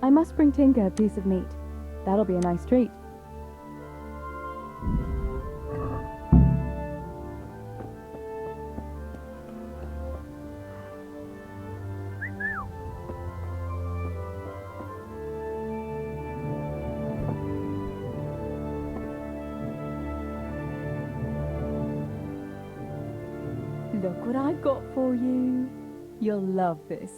I must bring Tinker a piece of meat. That'll be a nice treat. Look what I've got for you. You'll love this.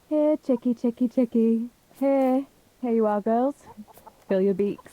Here, chickie, chickie, chickie. Here you are, girls. Fill your beaks.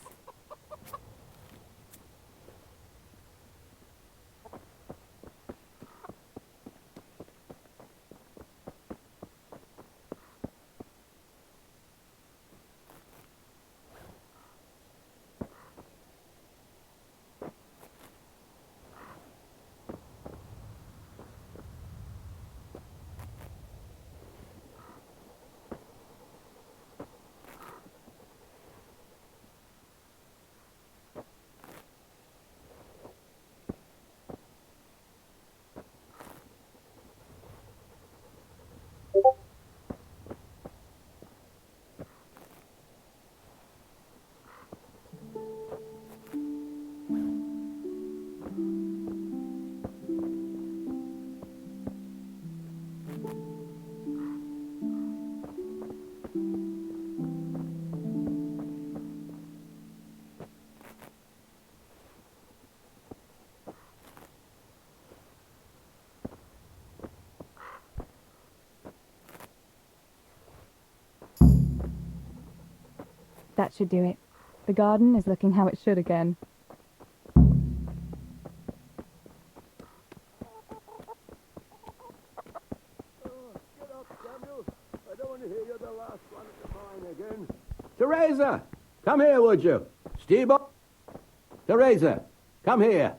That should do it. The garden is looking how it should again. Get up, Samuel. I don't want to hear you're the last one at the mine again. Theresa, come here, would you? Steve? Theresa, come here.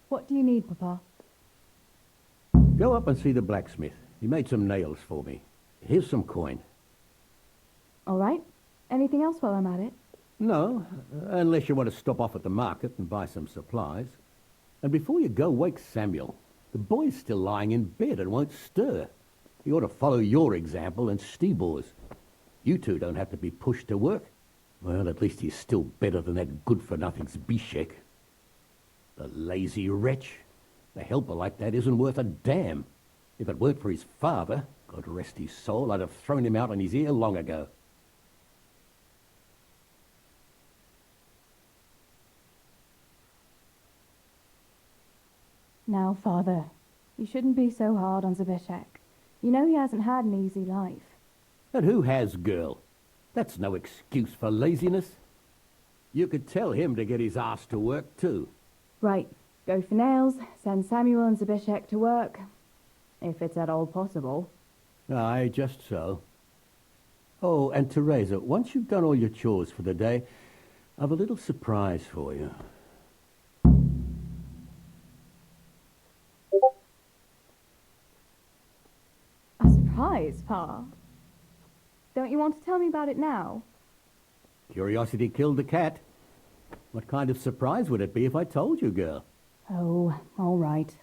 What do you need, Papa? Go up and see the blacksmith. He made some nails for me. Here's some coin. All right. Anything else while I'm at it? No, unless you want to stop off at the market and buy some supplies. And before you go, wake Samuel. The boy's still lying in bed and won't stir. He ought to follow your example and Stebor's. You two don't have to be pushed to work. Well, at least he's still better than that good-for-nothing Zbyszek. The lazy wretch. A helper like that isn't worth a damn. If it weren't for his father, God rest his soul, I'd have thrown him out on his ear long ago. Now, Father, you shouldn't be so hard on Zbyszek. You know he hasn't had an easy life. And who has, girl? That's no excuse for laziness. You could tell him to get his ass to work, too. Right, go for nails, send Samuel and Zbyszek to work. If it's at all possible. Aye, just so. Oh, and Theresa, once you've done all your chores for the day, I've a little surprise for you. A surprise, Pa? Don't you want to tell me about it now? Curiosity killed the cat. What kind of surprise would it be if I told you, girl? Oh, all right.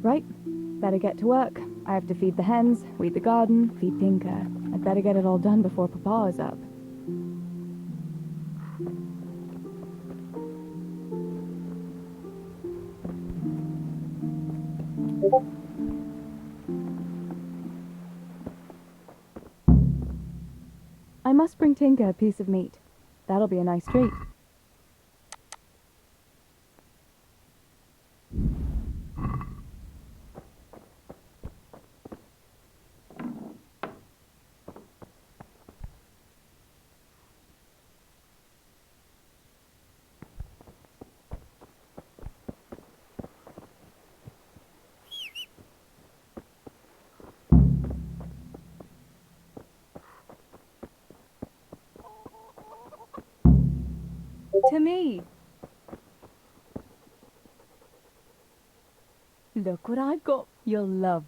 Right, better get to work. I have to feed the hens, weed the garden, feed Tinker. I'd better get it all done before Papa is up. I must bring Tinker a piece of meat. That'll be a nice treat. To me. Look what I've got. You'll love.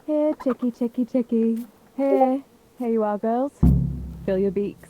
Here, chickie, chickie, chickie. Here. Here you are, girls. Fill your beaks.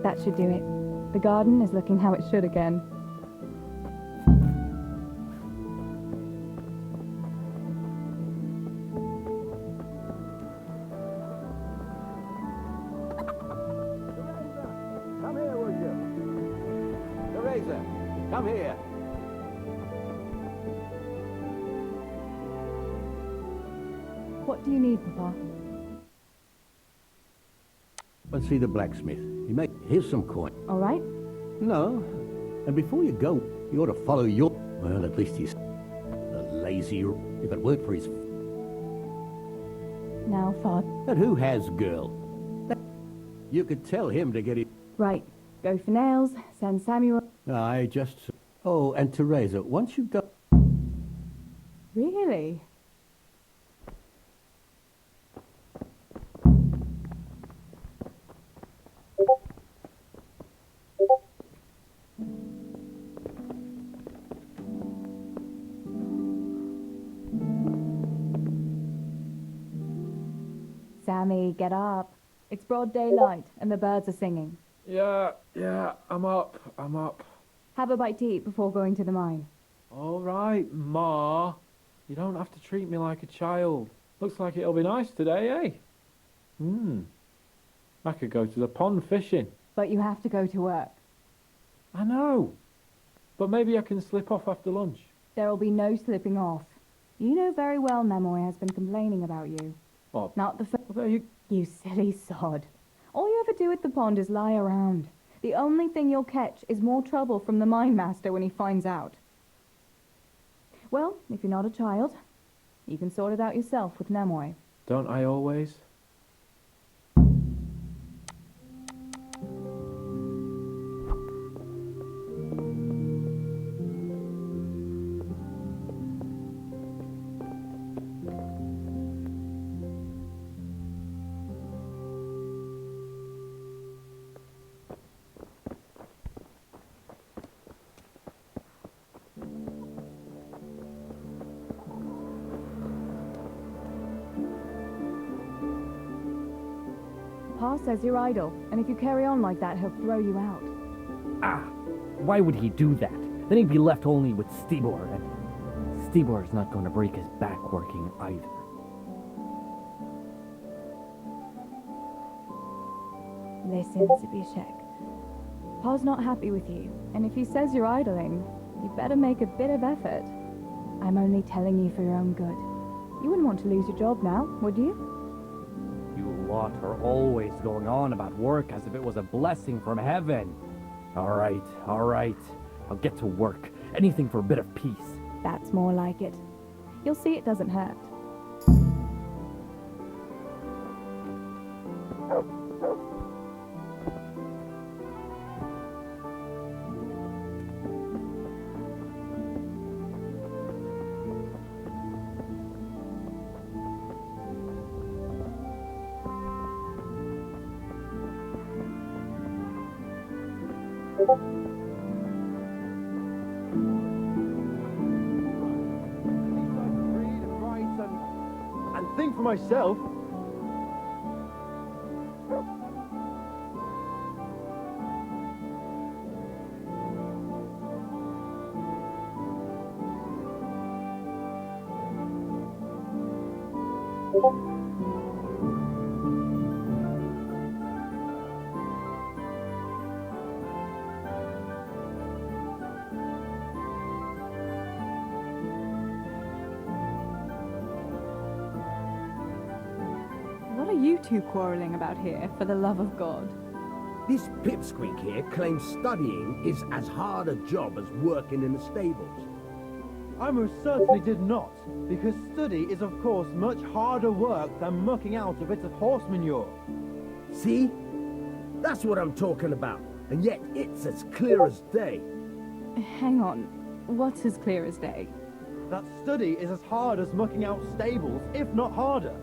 That should do it. The garden is looking how it should again. Come here, would you? Theresa, come here. What do you need, Papa? Let's see the blacksmith. Here's some coin. All right? No. And before you go, you ought to follow your... Well, at least he's a lazy... If it weren't for his... Now, Father. But who has girl? You could tell him to get it... Right. Go for nails. Send Samuel. I just... Oh, and Theresa, once you've done... Really? Sammy, get up. It's broad daylight, and the birds are singing. Yeah, I'm up. Have a bite to eat before going to the mine. All right, Ma. You don't have to treat me like a child. Looks like it'll be nice today, eh? I could go to the pond fishing. But you have to go to work. I know. But maybe I can slip off after lunch. There'll be no slipping off. You know very well Nemoy has been complaining about you. Bob. Not the Well, there you... You silly sod. All you ever do at the pond is lie around. The only thing you'll catch is more trouble from the mine master when he finds out. Well, if you're not a child, you can sort it out yourself with Nemoy. Don't I always? Pa says you're idle, and if you carry on like that, he'll throw you out. Ah, why would he do that? Then he'd be left only with Stibor, and Stibor's not going to break his back working either. Listen, Zbyszek. Pa's not happy with you, and if he says you're idling, you better make a bit of effort. I'm only telling you for your own good. You wouldn't want to lose your job now, would you? You lot are always going on about work as if it was a blessing from heaven. All right. I'll get to work. Anything for a bit of peace. That's more like it. You'll see it doesn't hurt. Read and write and think for myself. What are you two quarrelling about here, for the love of God? This pipsqueak here claims studying is as hard a job as working in the stables. I most certainly did not, because study is of course much harder work than mucking out a bit of horse manure. See? That's what I'm talking about. And yet it's as clear as day. Hang on. What's as clear as day? That study is as hard as mucking out stables, if not harder.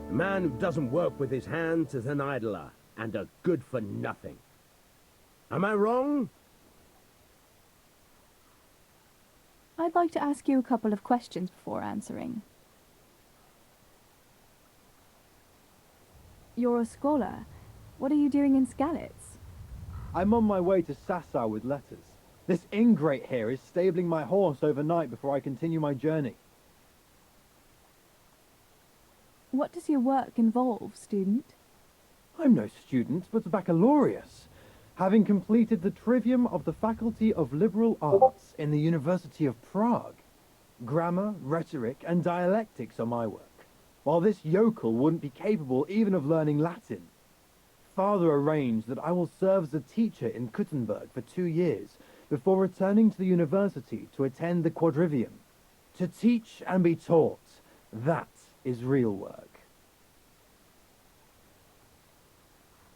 A man who doesn't work with his hands is an idler and a good for nothing. Am I wrong? I'd like to ask you a couple of questions before answering. You're a scholar. What are you doing in Skalitz? I'm on my way to Sasau with letters. This ingrate here is stabling my horse overnight before I continue my journey. What does your work involve, student? I'm no student, but a baccalaureus, having completed the trivium of the Faculty of Liberal Arts in the University of Prague. Grammar, rhetoric, and dialectics are my work, while this yokel wouldn't be capable even of learning Latin. Father arranged that I will serve as a teacher in Kuttenberg for 2 years before returning to the university to attend the quadrivium. To teach and be taught, that is real work.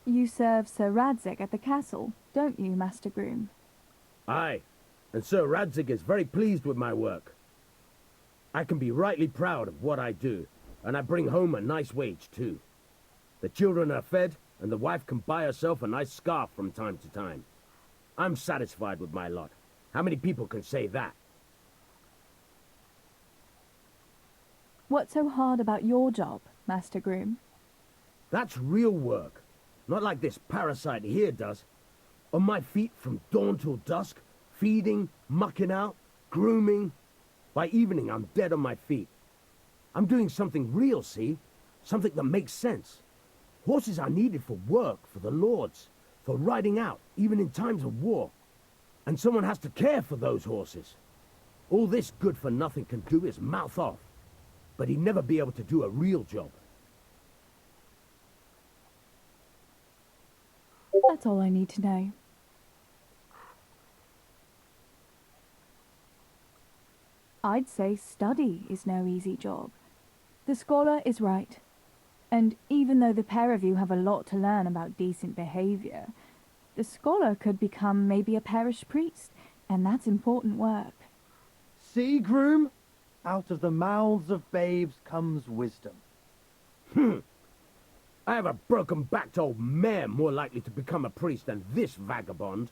You serve Sir Radzig at the castle, don't you, Master Groom? Aye, and Sir Radzig is very pleased with my work. I can be rightly proud of what I do, and I bring home a nice wage too. The children are fed, and the wife can buy herself a nice scarf from time to time. I'm satisfied with my lot. How many people can say that? What's so hard about your job, Master Groom? That's real work. Not like this parasite here does. On my feet from dawn till dusk, feeding, mucking out, grooming. By evening, I'm dead on my feet. I'm doing something real, see? Something that makes sense. Horses are needed for work, for the lords, for riding out, even in times of war. And someone has to care for those horses. All this good-for-nothing can do is mouth off. But he'd never be able to do a real job. That's all I need to know. I'd say study is no easy job. The scholar is right. And even though the pair of you have a lot to learn about decent behavior, the scholar could become maybe a parish priest, and that's important work. See, groom? Out of the mouths of babes comes wisdom. I have a broken-backed old mare more likely to become a priest than this vagabond.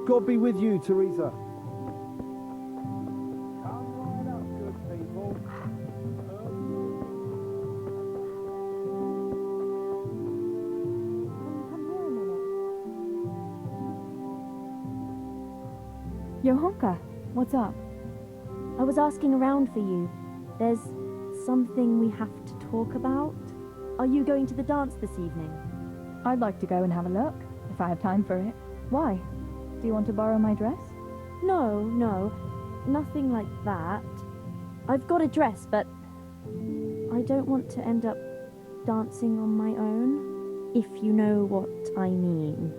God be with you, Theresa. Johanka, what's up? I was asking around for you. There's something we have to talk about. Are you going to the dance this evening? I'd like to go and have a look, if I have time for it. Why? Do you want to borrow my dress? No, nothing like that. I've got a dress, but I don't want to end up dancing on my own, if you know what I mean.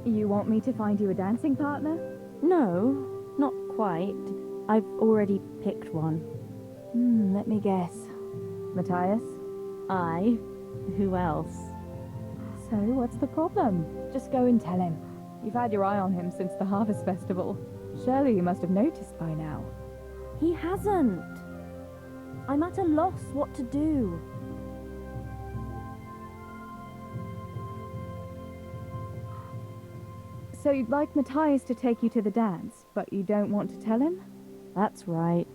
You want me to find you a dancing partner? No, not quite. I've already picked one. Let me guess. Matthias? I? Who else? So, what's the problem? Just go and tell him. You've had your eye on him since the Harvest Festival. Surely you must have noticed by now. He hasn't. I'm at a loss what to do. So you'd like Matthias to take you to the dance, but you don't want to tell him? That's right.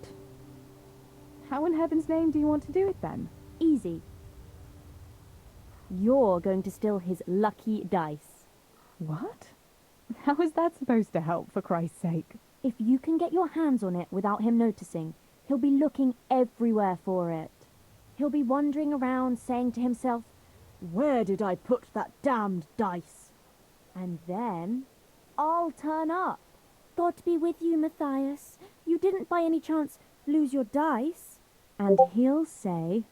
How in heaven's name do you want to do it then? Easy. You're going to steal his lucky dice. What? How is that supposed to help, for Christ's sake? If you can get your hands on it without him noticing, he'll be looking everywhere for it. He'll be wandering around saying to himself, "Where did I put that damned dice?" And then I'll turn up. God be with you, Matthias. You didn't by any chance lose your dice? And he'll say,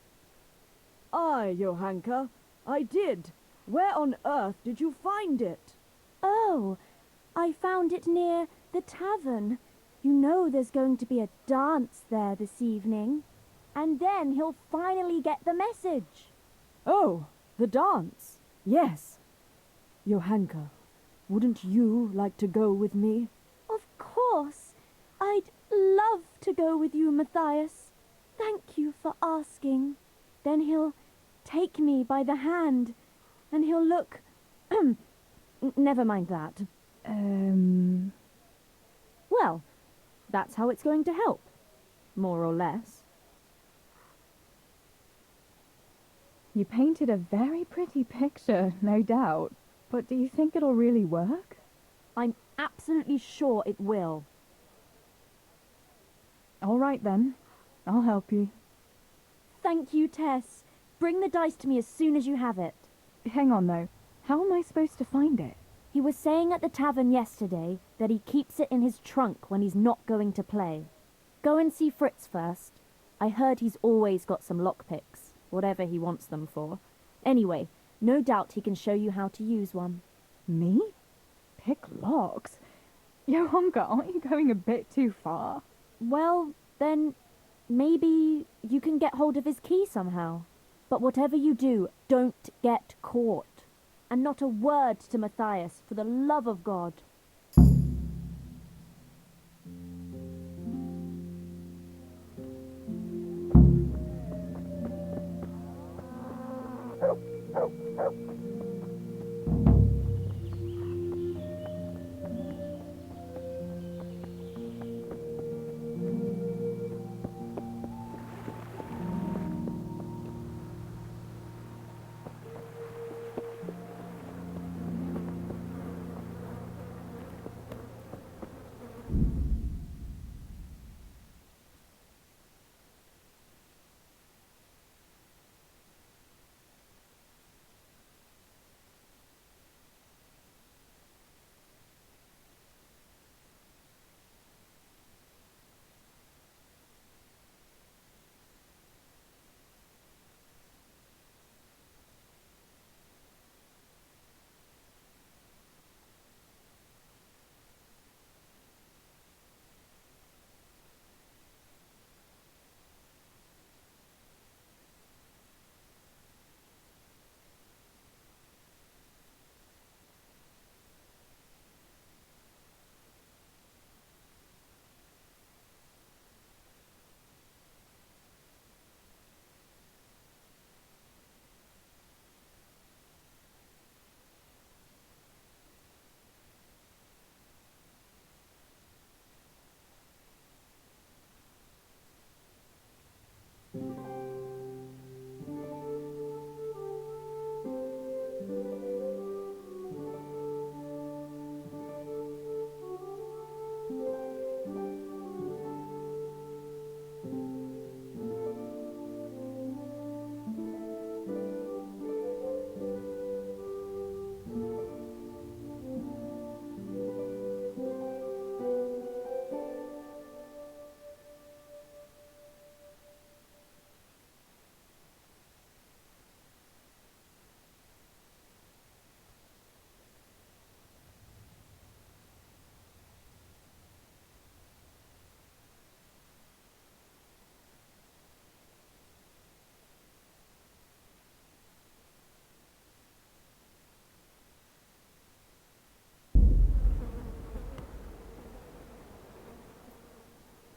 "Aye, Johanka, I did. Where on earth did you find it?" "Oh, I found it near the tavern. You know there's going to be a dance there this evening." And then he'll finally get the message. "Oh, the dance. Yes. Johanka, wouldn't you like to go with me?" Of course. I'd love to go with you, Matthias. Thank you for asking. Then he'll take me by the hand, and he'll look... Never mind that. Well, that's how it's going to help. More or less. You painted a very pretty picture, no doubt. But do you think it'll really work? I'm absolutely sure it will. All right then. I'll help you. Thank you, Tess. Bring the dice to me as soon as you have it. Hang on, though. How am I supposed to find it? He was saying at the tavern yesterday that he keeps it in his trunk when he's not going to play. Go and see Fritz first. I heard he's always got some lockpicks, whatever he wants them for. Anyway, no doubt he can show you how to use one. Me? Pick locks? Johanka, aren't you going a bit too far? Well, then maybe you can get hold of his key somehow. But whatever you do, don't get caught. And not a word to Matthias, for the love of God.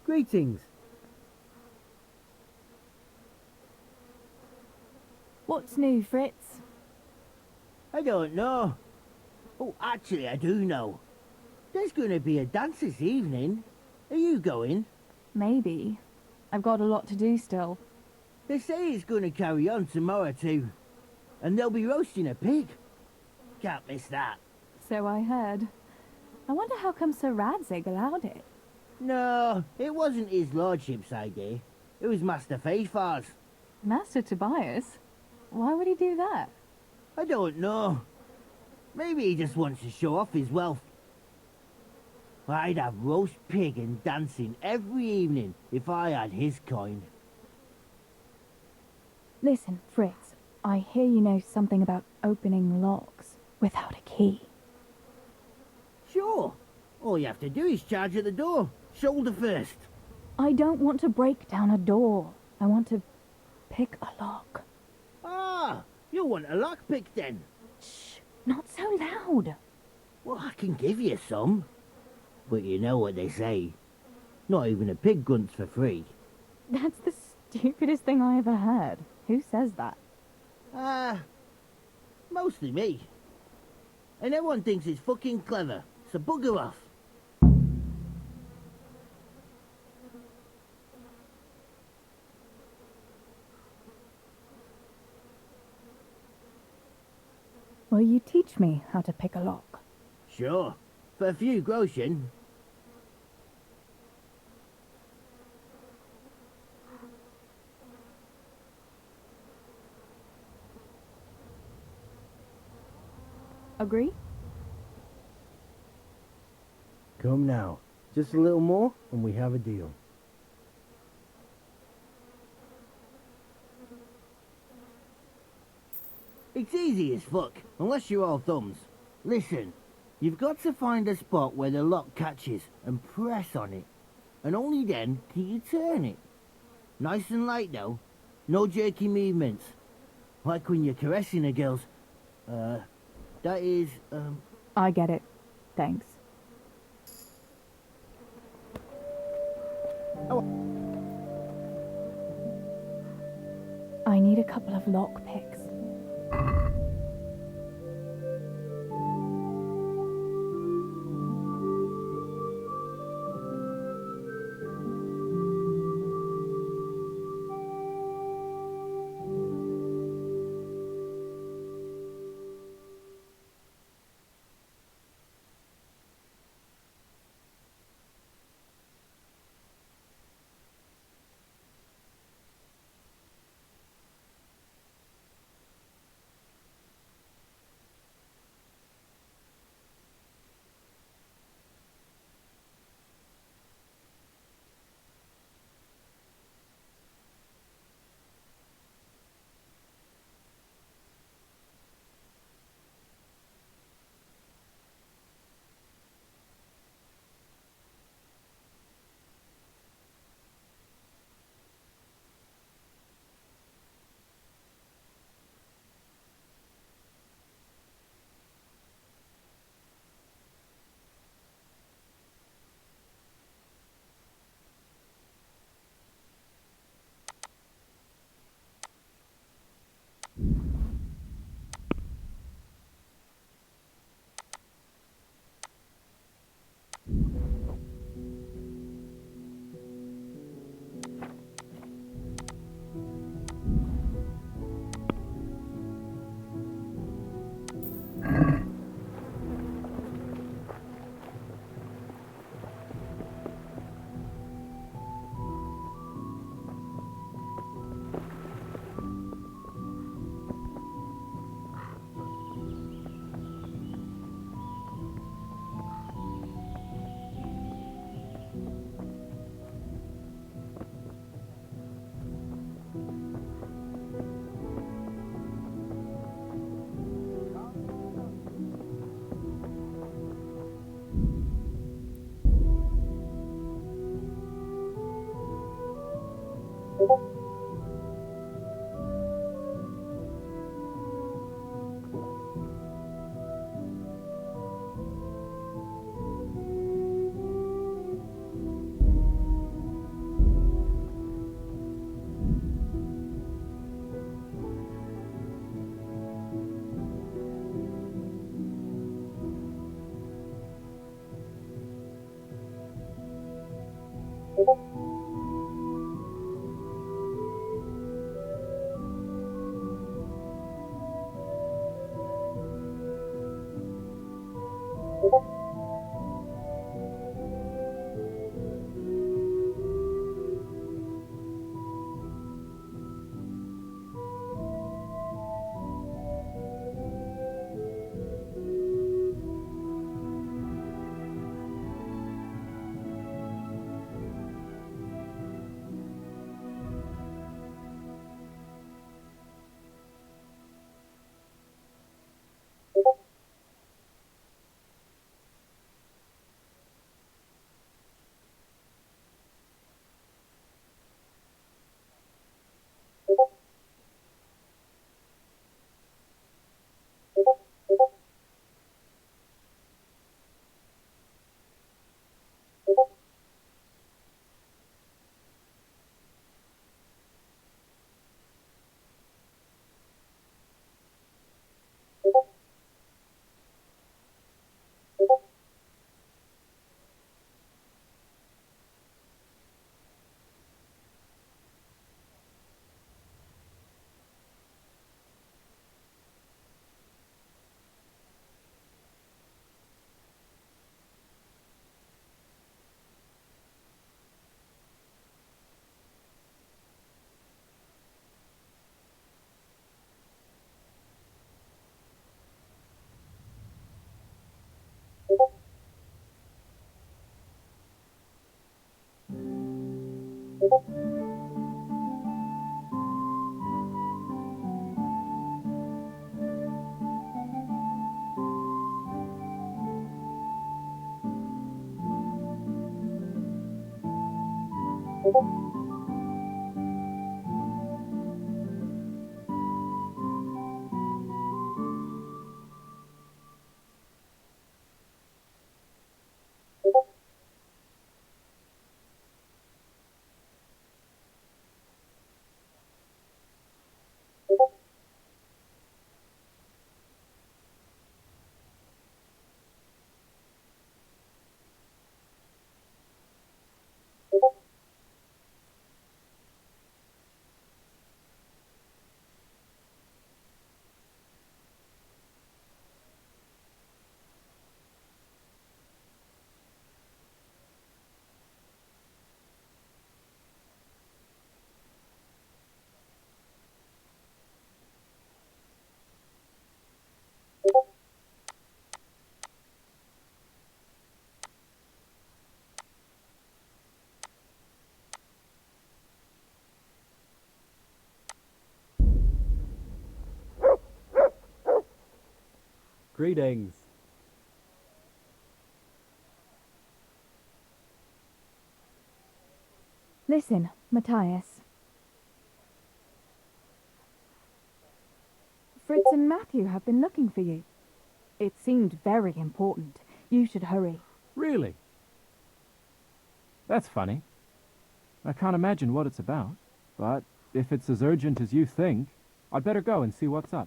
Greetings. What's new, Fritz? I don't know. Oh, actually, I do know. There's going to be a dance this evening. Are you going? Maybe. I've got a lot to do still. They say it's going to carry on tomorrow too. And they'll be roasting a pig. Can't miss that. So I heard. I wonder how come Sir Radzig allowed it. No, it wasn't his lordship's idea. It was Master Faithfar's. Master Tobias? Why would he do that? I don't know. Maybe he just wants to show off his wealth. I'd have roast pig and dancing every evening if I had his coin. Listen, Fritz, I hear you know something about opening locks without a key. Sure. All you have to do is charge at the door. Shoulder first. I don't want to break down a door. I want to pick a lock. Ah, you want a lockpick then? Shh, not so loud. Well, I can give you some. But you know what they say. Not even a pig grunts for free. That's the stupidest thing I ever heard. Who says that? Mostly me. And everyone thinks it's fucking clever, so bugger off. Will you teach me how to pick a lock? Sure. For a few groschen. Agree? Come now. Just a little more, and we have a deal. It's easy as fuck, unless you're all thumbs. Listen, you've got to find a spot where the lock catches and press on it. And only then can you turn it. Nice and light though. No jerky movements. Like when you're caressing a girl's, That is, I get it. Thanks. I need a couple of lockpicks. Greetings. Listen, Matthias. Fritz and Matthew have been looking for you. It seemed very important. You should hurry. Really? That's funny. I can't imagine what it's about, but if it's as urgent as you think, I'd better go and see what's up.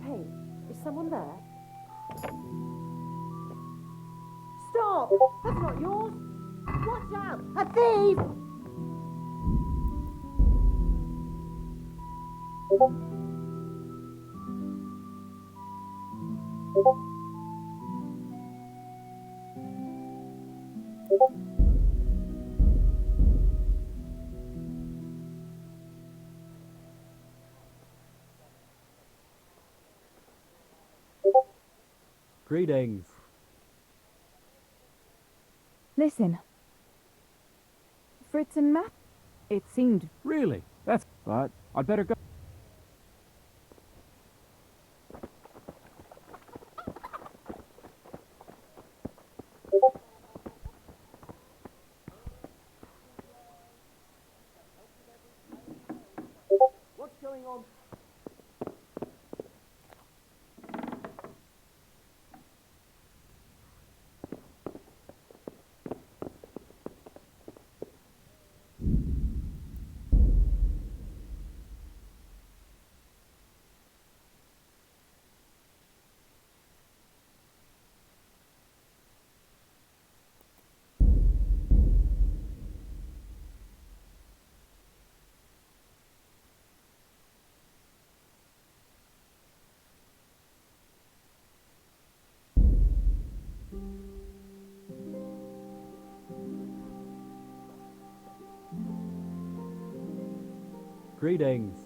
Hey, is someone there? Stop! That's not yours! Watch out! A thief! Greetings. Listen. Fritz and Matt. It seemed. Really? That's... But I'd better go. What's going on? Greetings.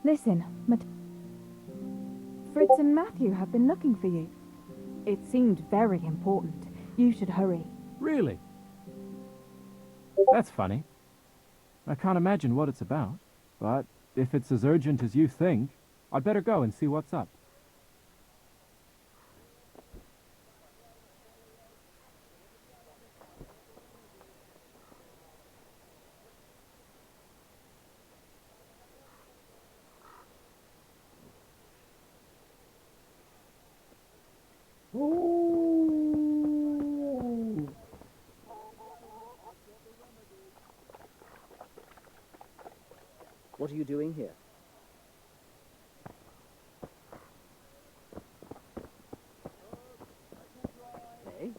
Listen, Fritz and Matthew have been looking for you. It seemed very important. You should hurry. Really? That's funny. I can't imagine what it's about, but if it's as urgent as you think, I'd better go and see what's up. What are you doing here? Hey?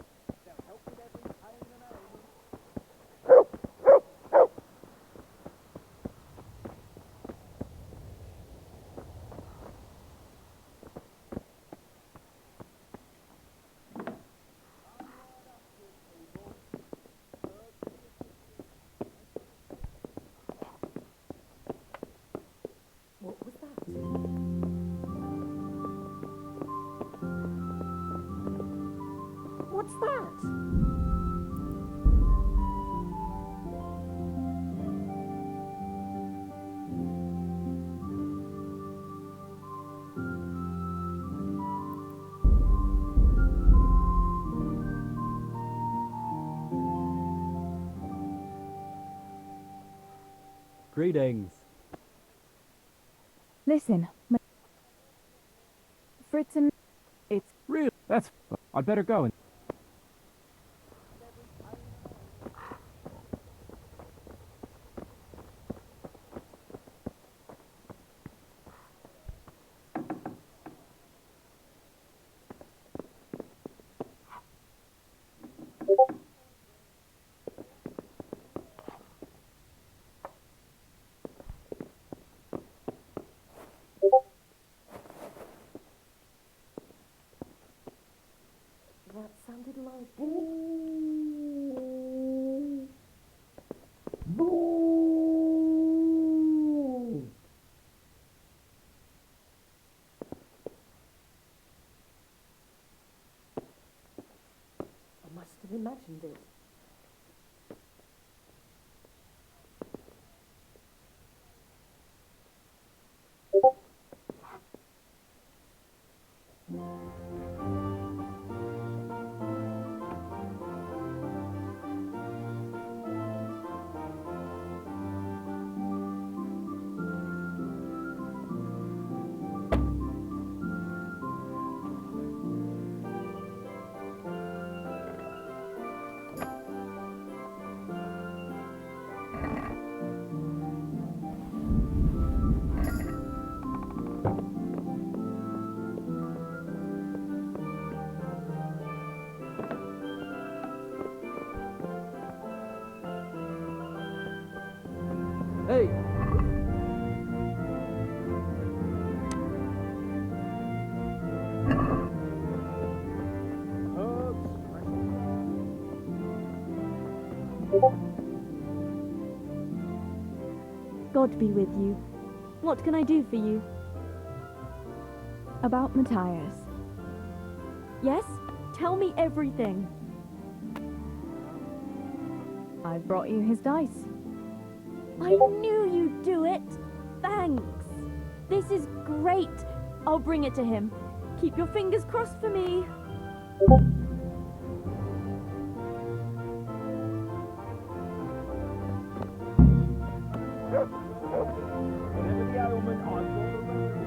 What was that? What's that? Greetings. Listen, Fritz and. It's. Really? That's... I'd better go and... That sounded like it. I must have imagined it. Hey! God be with you. What can I do for you? About Matthias. Yes? Tell me everything. I've brought you his dice. I knew you'd do it. Thanks. This is great. I'll bring it to him. Keep your fingers crossed for me. Whatever the ailment, I've got a remedy.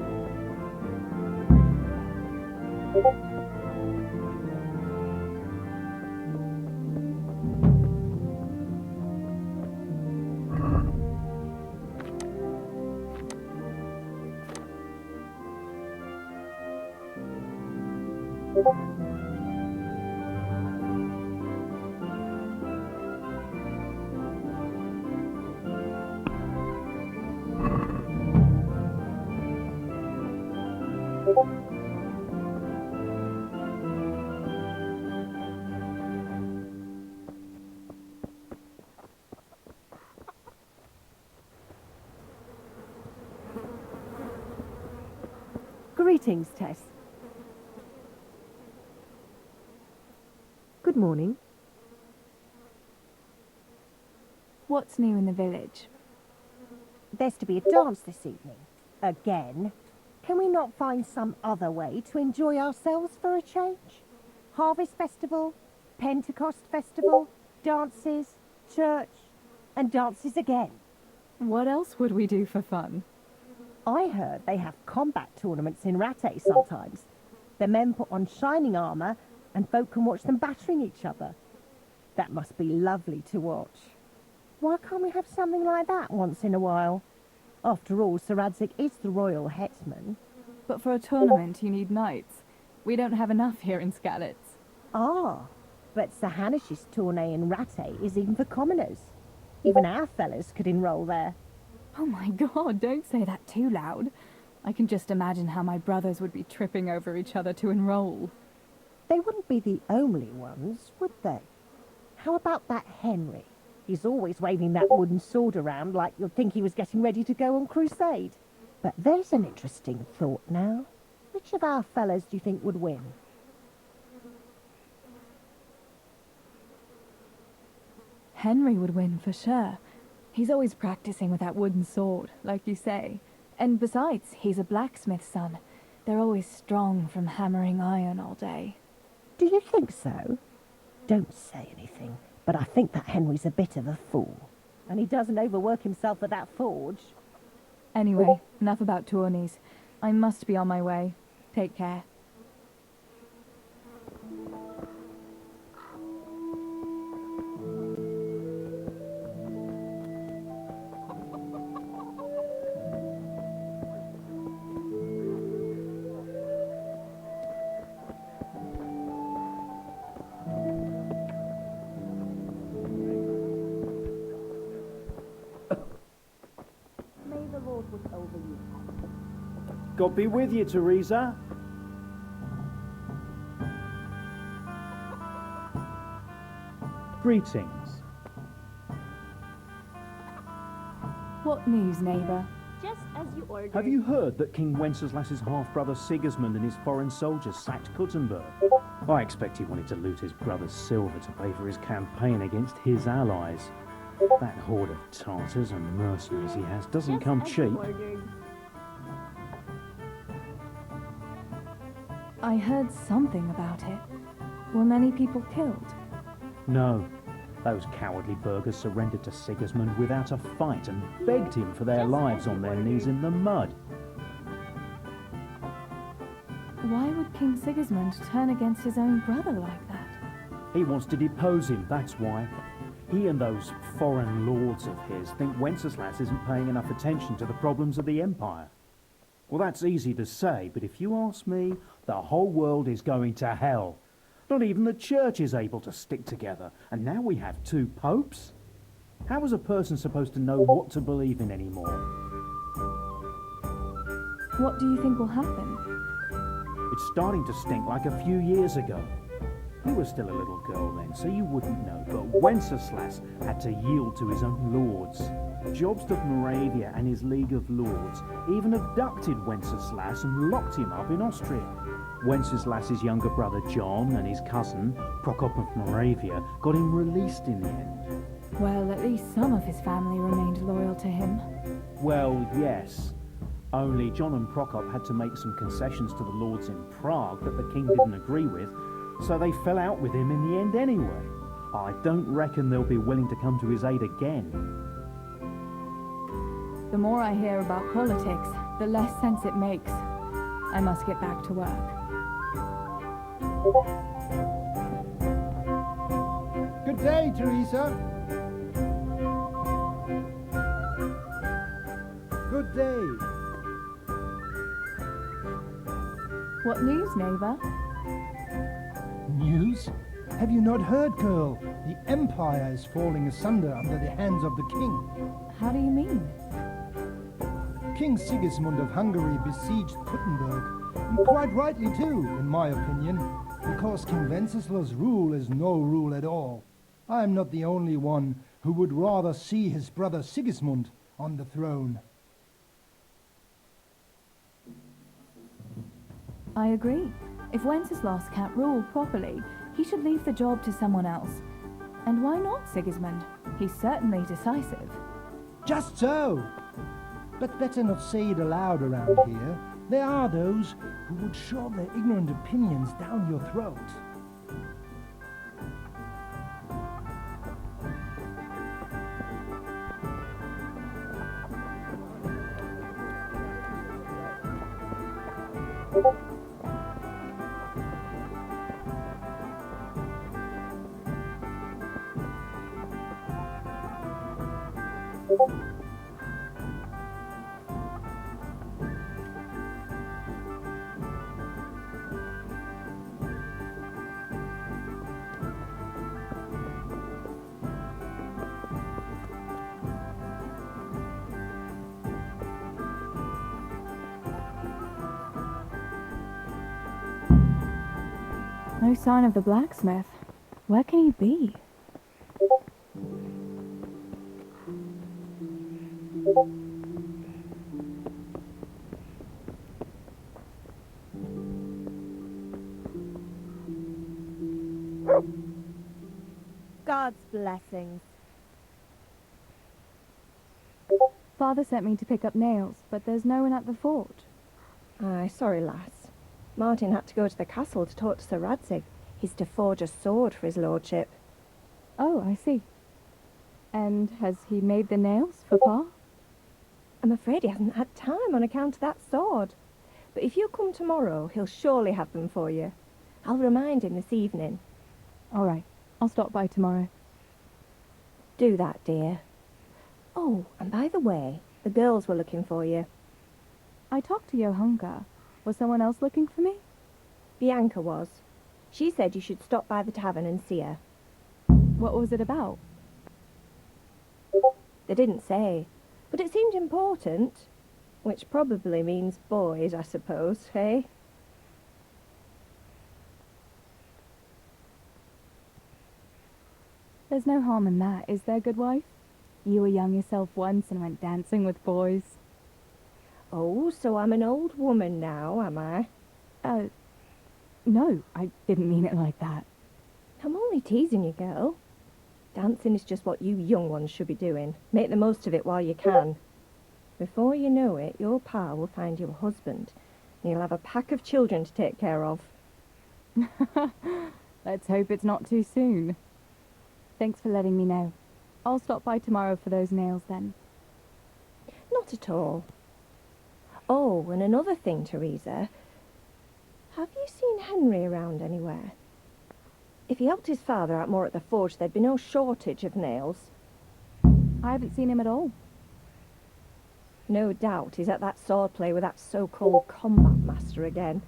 Greetings, Tess. Good morning. What's new in the village? There's to be a dance this evening. Again. Can we not find some other way to enjoy ourselves for a change? Harvest festival, Pentecost festival, dances, church, and dances again. What else would we do for fun? I heard they have combat tournaments in Rattay sometimes. The men put on shining armour and folk can watch them battering each other. That must be lovely to watch. Why can't we have something like that once in a while? After all, Sir Radzig is the royal headsman. But for a tournament, you need knights. We don't have enough here in Skalitz. Ah, but Sir Hanish's tourney in Rattay is even for commoners. Even our fellas could enroll there. Oh my god, don't say that too loud. I can just imagine how my brothers would be tripping over each other to enroll. They wouldn't be the only ones, would they? How about that Henry? He's always waving that wooden sword around like you'd think he was getting ready to go on crusade. But there's an interesting thought now. Which of our fellas do you think would win? Henry would win for sure. He's always practicing with that wooden sword, like you say. And besides, he's a blacksmith's son. They're always strong from hammering iron all day. Do you think so? Don't say anything, but I think that Henry's a bit of a fool. And he doesn't overwork himself at that forge. Anyway, enough about tourneys. I must be on my way. Take care. May the Lord watch over you. God be with you, Theresa. Greetings. What news, neighbour? Just as you ordered. Have you heard that King Wenceslas's half-brother Sigismund and his foreign soldiers sacked Kuttenberg? I expect he wanted to loot his brother's silver to pay for his campaign against his allies. That horde of Tartars and mercenaries he has doesn't Just come as you cheap. ordered. I heard something about it. Were many people killed? No. Those cowardly burghers surrendered to Sigismund without a fight and begged him for their lives on their knees in the mud. Why would King Sigismund turn against his own brother like that? He wants to depose him, that's why. He and those foreign lords of his think Wenceslas isn't paying enough attention to the problems of the empire. Well, that's easy to say, but if you ask me, the whole world is going to hell. Not even the church is able to stick together, and now we have 2 popes? How is a person supposed to know what to believe in anymore? What do you think will happen? It's starting to stink like a few years ago. You were still a little girl then, so you wouldn't know, but Wenceslas had to yield to his own lords. Jobst of Moravia and his League of Lords even abducted Wenceslas and locked him up in Austria. Wenceslas's younger brother John and his cousin, Prokop of Moravia, got him released in the end. Well, at least some of his family remained loyal to him. Well, yes. Only John and Prokop had to make some concessions to the lords in Prague that the king didn't agree with, so they fell out with him in the end anyway. I don't reckon they'll be willing to come to his aid again. The more I hear about politics, the less sense it makes. I must get back to work. Good day, Theresa. Good day. What news, neighbour? News? Have you not heard, girl? The empire is falling asunder under the hands of the king. How do you mean? King Sigismund of Hungary besieged Kuttenberg, and quite rightly too, in my opinion, because King Wenceslas' rule is no rule at all. I am not the only one who would rather see his brother Sigismund on the throne. I agree. If Wenceslas can't rule properly, he should leave the job to someone else. And why not Sigismund? He's certainly decisive. Just so! But better not say it aloud around here. There are those who would shove their ignorant opinions down your throat. No sign of the blacksmith. Where can he be? God's blessings. Father sent me to pick up nails, but there's no one at the fort. Aye, sorry, lass. Martin had to go to the castle to talk to Sir Radzig. He's to forge a sword for his lordship. Oh, I see. And has he made the nails for Pa? I'm afraid he hasn't had time on account of that sword. But if you come tomorrow, he'll surely have them for you. I'll remind him this evening. All right. I'll stop by tomorrow. Do that, dear. Oh, and by the way, the girls were looking for you. I talked to Johanka. Was someone else looking for me? Bianca was. She said you should stop by the tavern and see her. What was it about? They didn't say, but it seemed important. Which probably means boys, I suppose, eh? There's no harm in that, is there, good wife? You were young yourself once and went dancing with boys. Oh, so I'm an old woman now, am I? No, I didn't mean it like that. I'm only teasing you, girl. Dancing is just what you young ones should be doing. Make the most of it while you can. Before you know it, your pa will find you a husband, and you'll have a pack of children to take care of. Let's hope it's not too soon. Thanks for letting me know. I'll stop by tomorrow for those nails then. Not at all. Oh, and another thing, Theresa. Have you seen Henry around anywhere? If he helped his father out more at the forge, there'd be no shortage of nails. I haven't seen him at all. No doubt he's at that sword play with that so-called combat master again.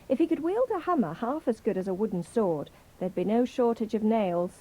If he could wield a hammer half as good as a wooden sword, there'd be no shortage of nails.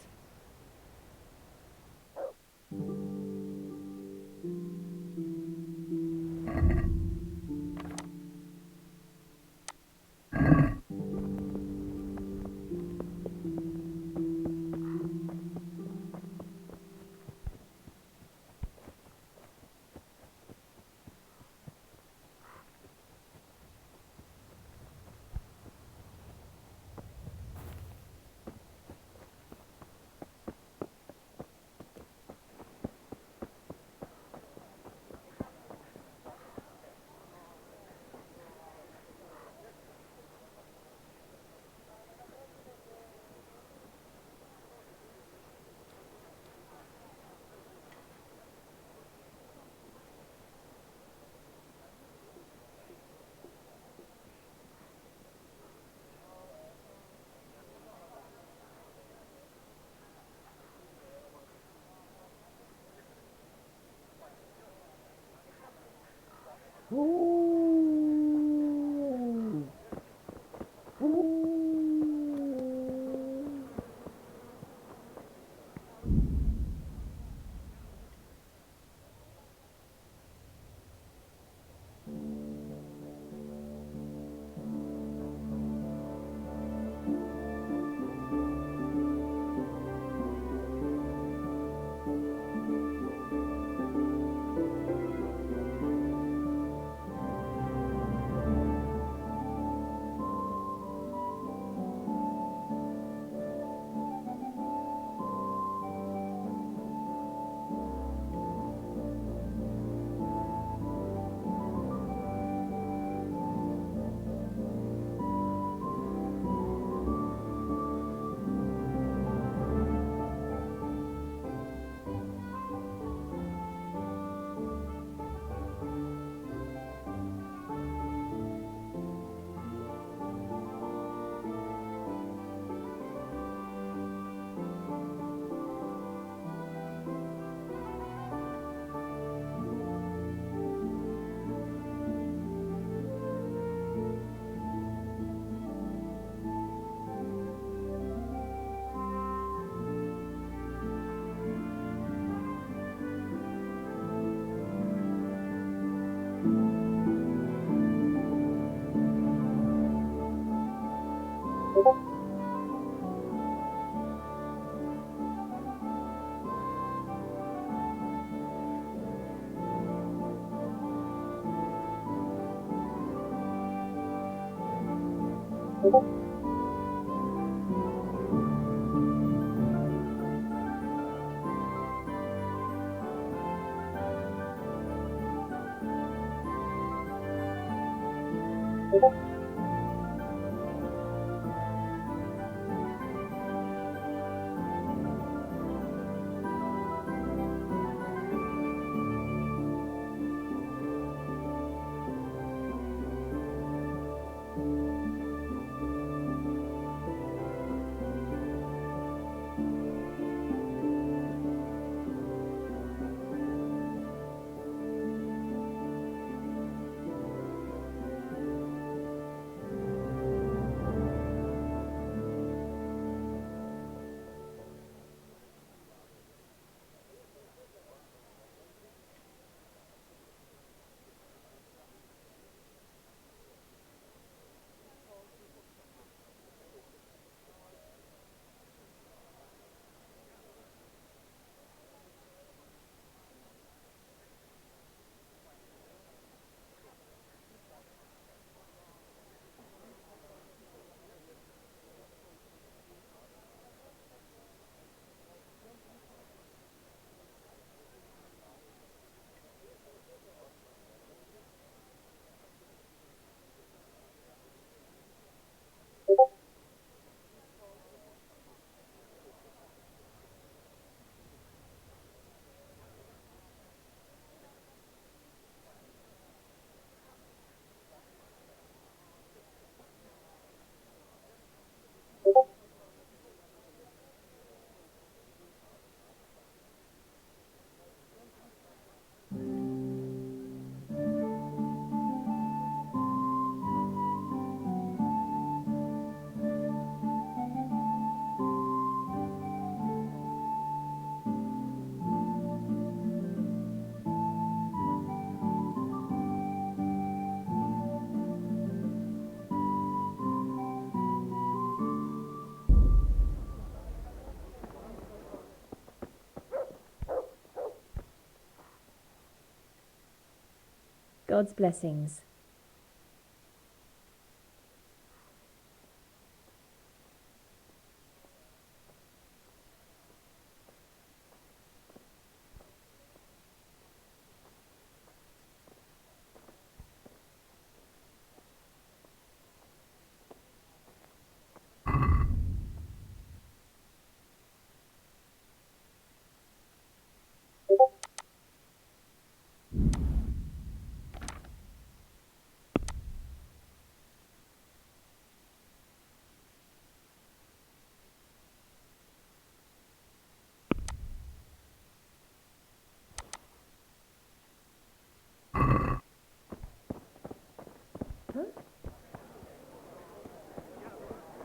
God's blessings.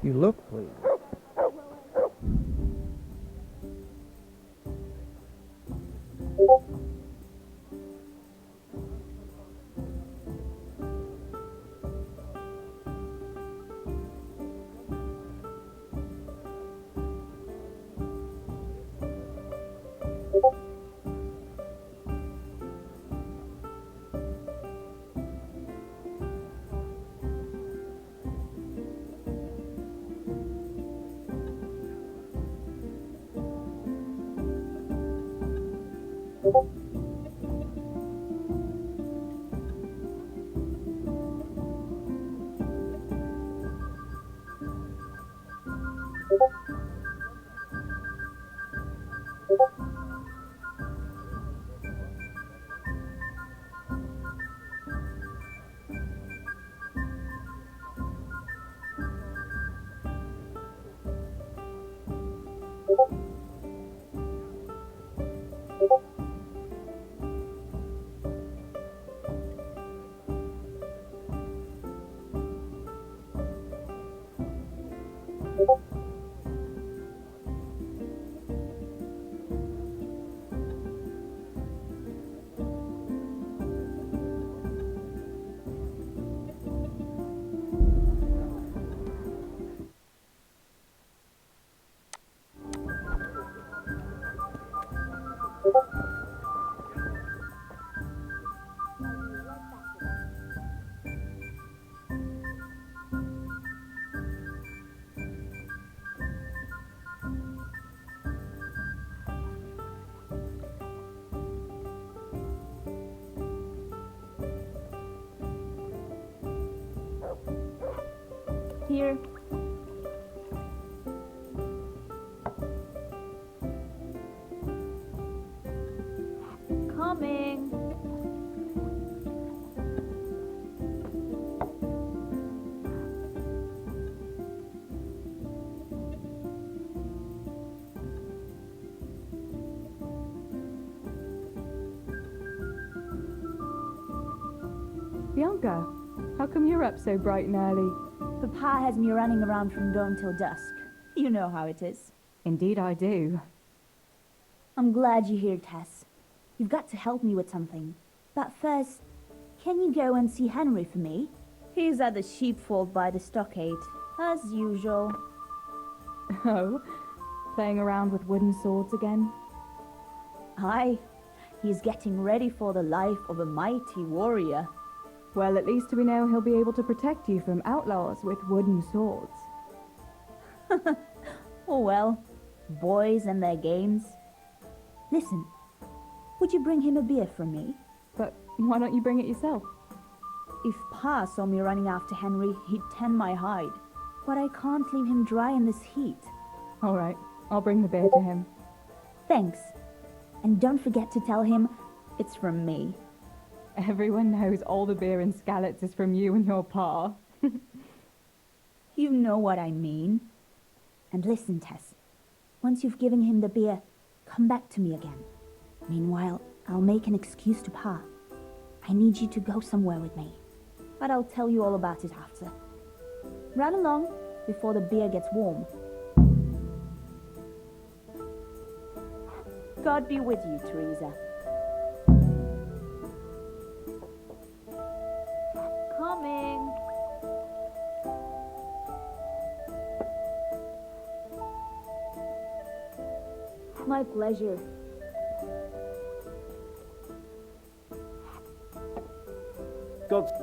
You look pleased. Here. Coming. Bianca, how come you're up so bright and early? Papa has me running around from dawn till dusk. You know how it is. Indeed I do. I'm glad you're here, Tess. You've got to help me with something. But first, can you go and see Henry for me? He's at the sheepfold by the stockade, as usual. Oh, playing around with wooden swords again? Aye, he's getting ready for the life of a mighty warrior. Well, at least we know he'll be able to protect you from outlaws with wooden swords. Oh well, boys and their games. Listen, would you bring him a beer from me? But why don't you bring it yourself? If Pa saw me running after Henry, he'd tan my hide. But I can't leave him dry in this heat. All right, I'll bring the beer to him. Thanks. And don't forget to tell him it's from me. Everyone knows all the beer in Skalitz is from you and your pa. You know what I mean. And listen, Tess. Once you've given him the beer, come back to me again. Meanwhile, I'll make an excuse to Pa. I need you to go somewhere with me. But I'll tell you all about it after. Run along before the beer gets warm. God be with you, Theresa. Coming. My pleasure. God's...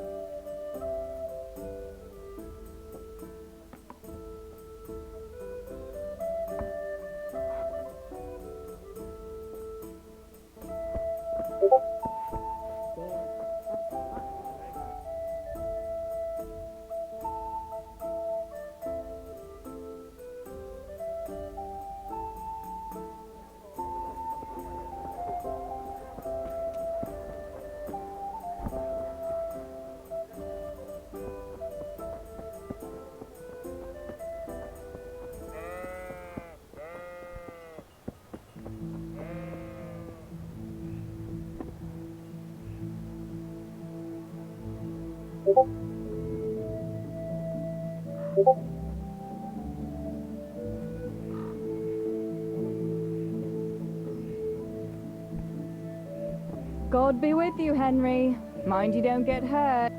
God be with you, Henry. Mind you don't get hurt.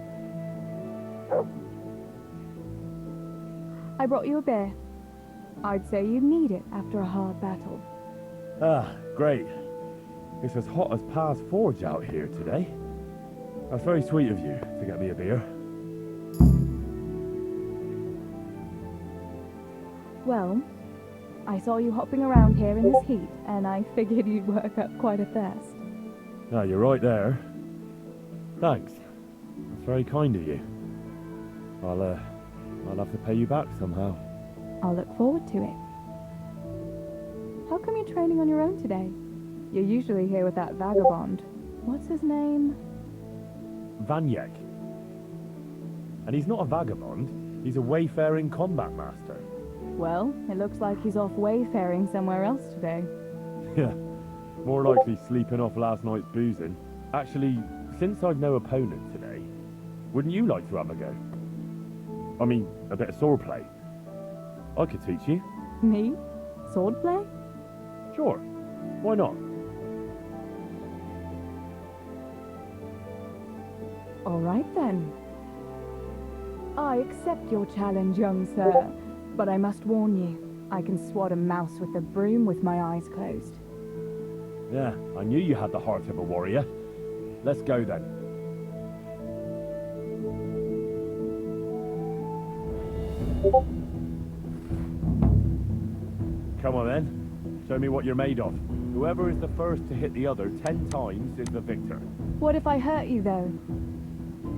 I brought you a beer. I'd say you need it after a hard battle. Ah, great. It's as hot as Pa's Forge out here today. That's very sweet of you to get me a beer. Well, I saw you hopping around here in this heat, and I figured you'd work up quite a thirst. Ah, you're right there. Thanks. That's very kind of you. I'll have to pay you back somehow. I'll look forward to it. How come you're training on your own today? You're usually here with that vagabond. What's his name? Vanyek. And he's not a vagabond. He's a wayfaring combat master. Well, it looks like he's off wayfaring somewhere else today. Yeah. More likely sleeping off last night's boozing. Actually, since I've no opponent today, wouldn't you like to have a go? I mean, a bit of swordplay. I could teach you. Me? Swordplay? Sure. Why not? All right then. I accept your challenge, young sir. But I must warn you, I can swat a mouse with a broom with my eyes closed. Yeah, I knew you had the heart of a warrior. Let's go then. Come on then. Show me what you're made of. Whoever is the first to hit the other 10 times is the victor. What if I hurt you, though?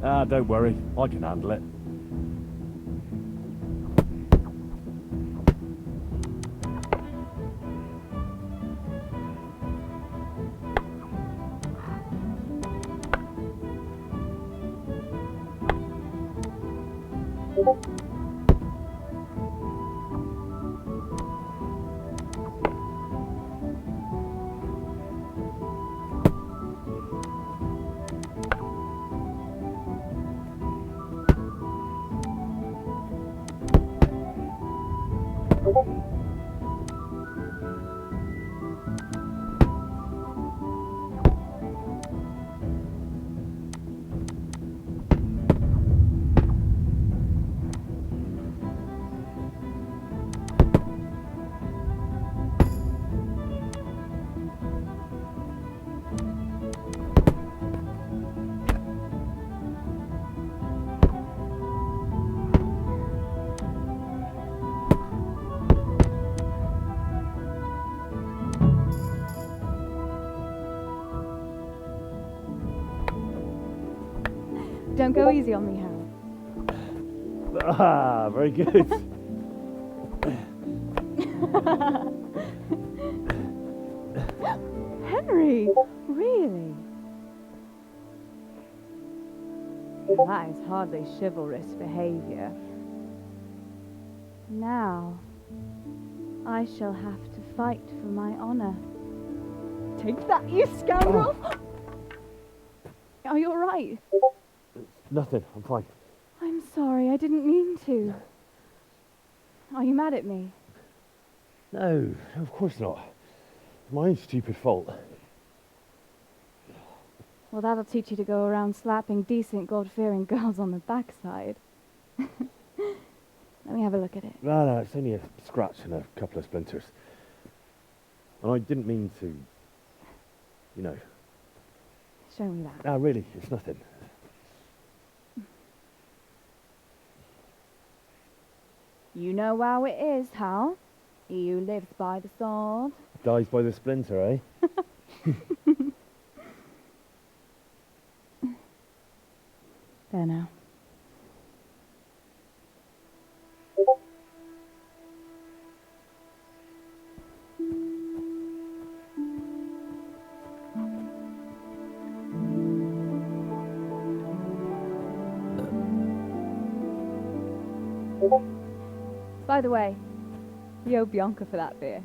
Ah, don't worry. I can handle it. Don't go easy on me, Hal. Ah, very good. Henry, really? That is hardly chivalrous behavior. Now, I shall have to fight for my honor. Take that, you scoundrel! Are you all right? Nothing, I'm fine. I'm sorry, I didn't mean to. Are you mad at me? No, of course not. My own stupid fault. Well, that'll teach you to go around slapping decent, God-fearing girls on the backside. Let me have a look at it. No, it's only a scratch and a couple of splinters. And I didn't mean to, you know. Show me that. No, really, it's nothing. You know how it is, Hal. He who lives by the sword. Dies by the splinter, eh? There now. By the way, you owe Bianca for that beer.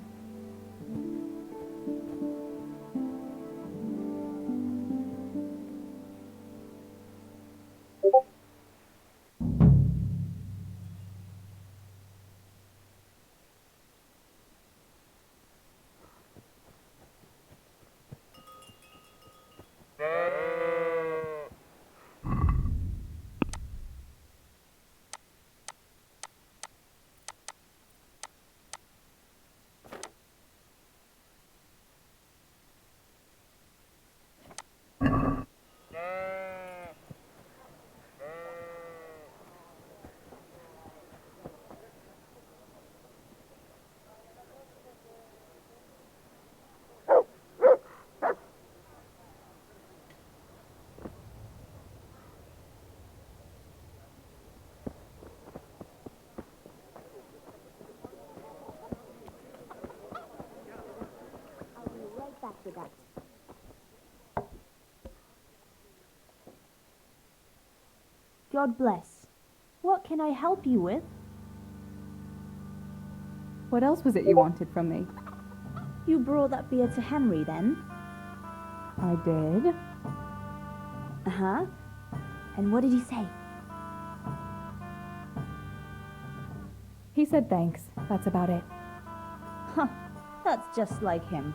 Back with that. God bless. What can I help you with? What else was it you wanted from me? You brought that beer to Henry, then? I did. Uh-huh. And what did he say? He said thanks. That's about it. Huh. That's just like him.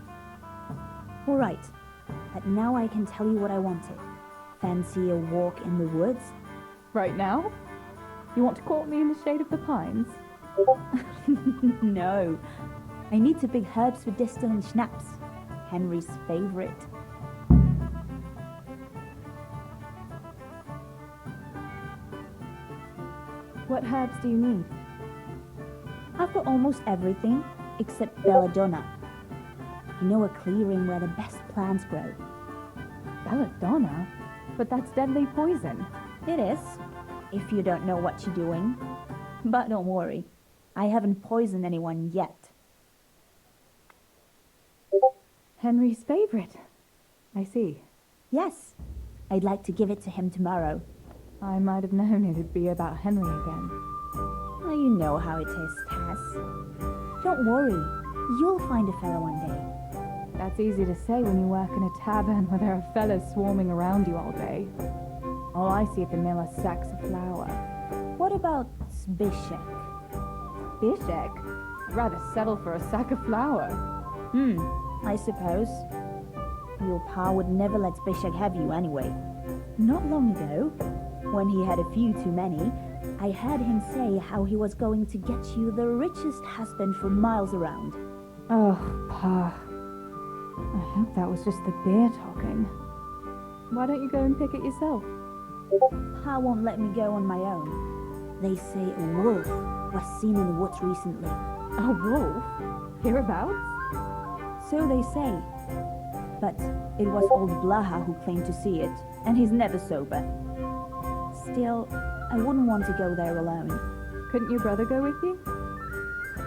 All right. But now I can tell you what I wanted. Fancy a walk in the woods? Right now? You want to court me in the shade of the pines? No. I need to pick herbs for distilling schnapps. Henry's favorite. What herbs do you need? I've got almost everything except belladonna. You know a clearing where the best plants grow. Belladonna? But that's deadly poison. It is, if you don't know what you're doing. But don't worry, I haven't poisoned anyone yet. Henry's favorite. I see. Yes, I'd like to give it to him tomorrow. I might have known it'd be about Henry again. Well, you know how it is, Tess. Don't worry, you'll find a fellow one day. That's easy to say when you work in a tavern where there are fellas swarming around you all day. All I see at the mill are sacks of flour. What about Zbyszek? Zbyszek? I'd rather settle for a sack of flour. I suppose. Your pa would never let Zbyszek have you anyway. Not long ago, when he had a few too many, I heard him say how he was going to get you the richest husband for miles around. Oh, Pa. I hope that was just the beer talking. Why don't you go and pick it yourself? Pa won't let me go on my own. They say a wolf was seen in the woods recently. A wolf? Hereabouts? So they say. But it was old Blaha who claimed to see it, and he's never sober. Still, I wouldn't want to go there alone. Couldn't your brother go with you?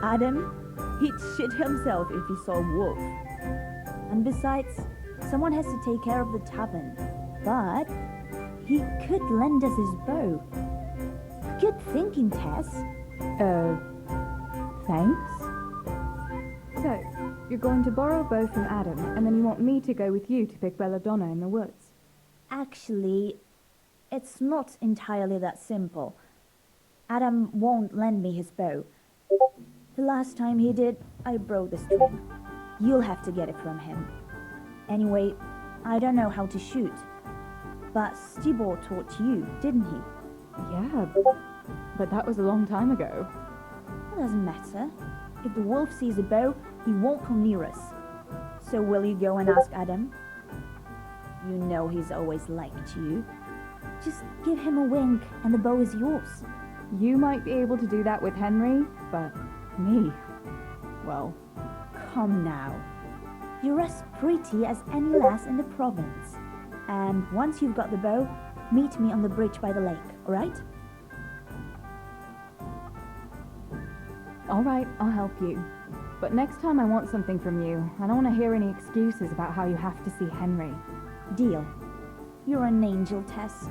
Adam? He'd shit himself if he saw a wolf. And besides, someone has to take care of the tavern. But he could lend us his bow. Good thinking, Tess. Thanks? So, you're going to borrow a bow from Adam, and then you want me to go with you to pick belladonna in the woods? Actually, it's not entirely that simple. Adam won't lend me his bow. The last time he did, I broke the string. You'll have to get it from him. Anyway, I don't know how to shoot. But Stibor taught you, didn't he? Yeah, but that was a long time ago. It doesn't matter. If the wolf sees a bow, he won't come near us. So will you go and ask Adam? You know he's always liked you. Just give him a wink and the bow is yours. You might be able to do that with Henry, but me, well... Come now. You're as pretty as any lass in the province. And once you've got the bow, meet me on the bridge by the lake, alright? Alright, I'll help you. But next time I want something from you. I don't want to hear any excuses about how you have to see Henry. Deal. You're an angel, Tess.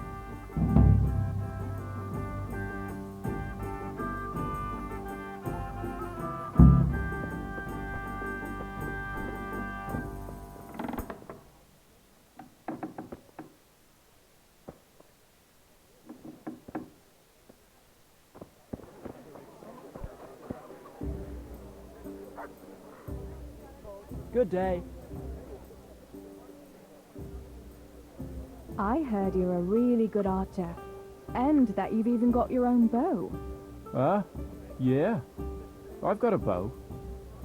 Good day. I heard you're a really good archer. And that you've even got your own bow. Yeah. I've got a bow.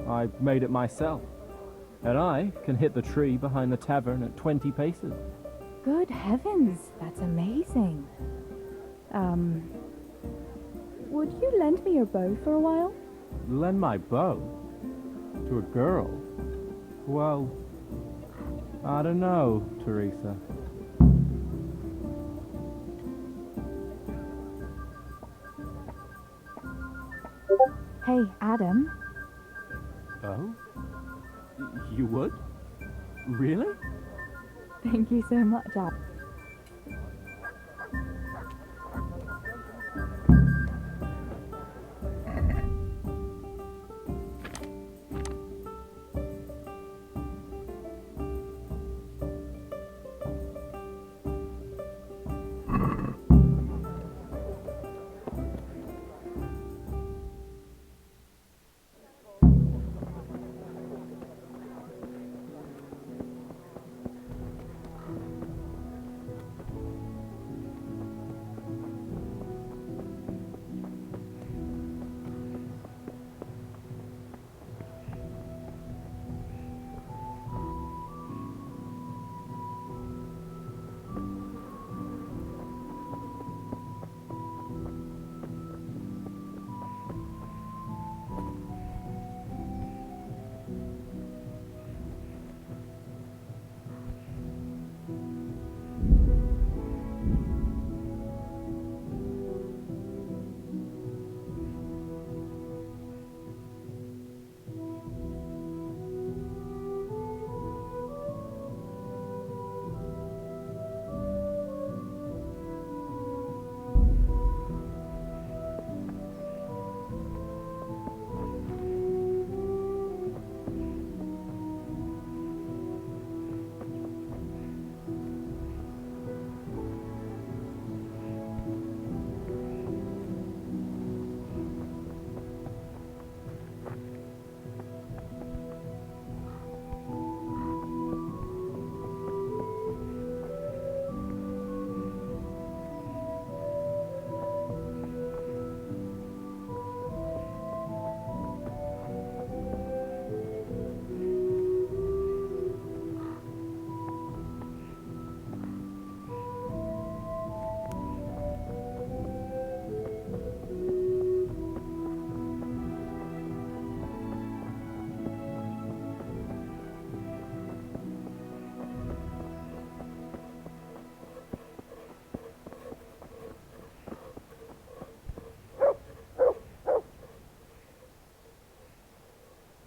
I made it myself. And I can hit the tree behind the tavern at 20 paces. Good heavens, that's amazing. Would you lend me your bow for a while? Lend my bow? To a girl? Well, I don't know, Theresa. Hey, Adam. Oh? You would? Really? Thank you so much, Adam.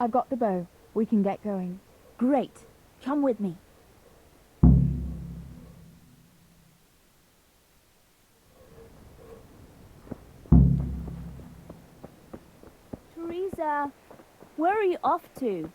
I've got the bow. We can get going. Great. Come with me. Theresa, where are you off to?